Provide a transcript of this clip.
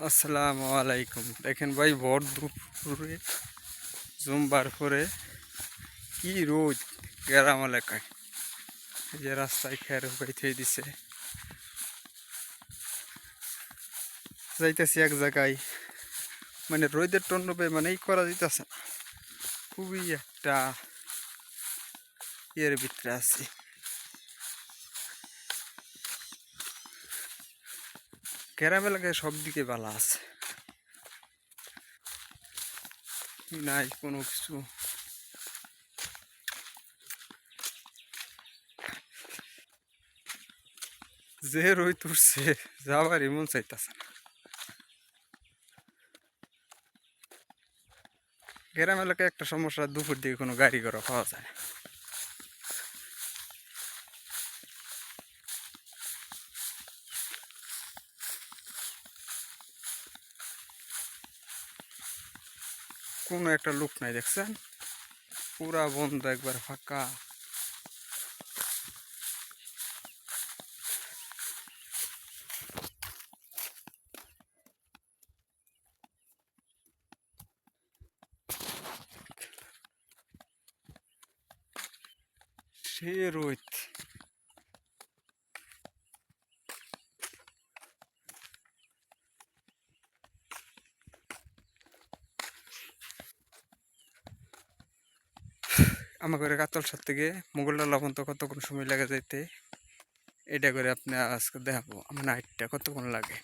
আসসালামু আলাইকুম। দেখেন ভাই, ভর দুপুরে জুম বার করে কি রোদ গ্রাম এলাকায়। এই যে রাস্তায় খের উপাই দিছে, যাইতেছি এক জায়গায়, মানে রোদের টন্নবে মানে এই করা দিতেছে না। খুবই একটা ইয়ের ভিতরে আছি। গ্রাম এলাকায় সব দিকে বালা আছে, নাই কোনো কিছু। যে রোদ উঠছে যাবারই মন চাইতেছে না। গ্রাম এলাকায় একটা সমস্যা, দুপুর দিকে কোনো গাড়ি ঘোড়া পাওয়া যায় না। কোনো একটা লোক নাই, দেখছেন? পুরা বন্ধ, একবার ফাঁকা। সে রোদ, আমার ঘরে কাতলসার থেকে মোগলডালা পর্যন্ত কতক্ষণ সময় লাগে যাইতে, এটা করে আপনি আজকে দেখাবো আমার নাইটটা কতক্ষণ লাগে।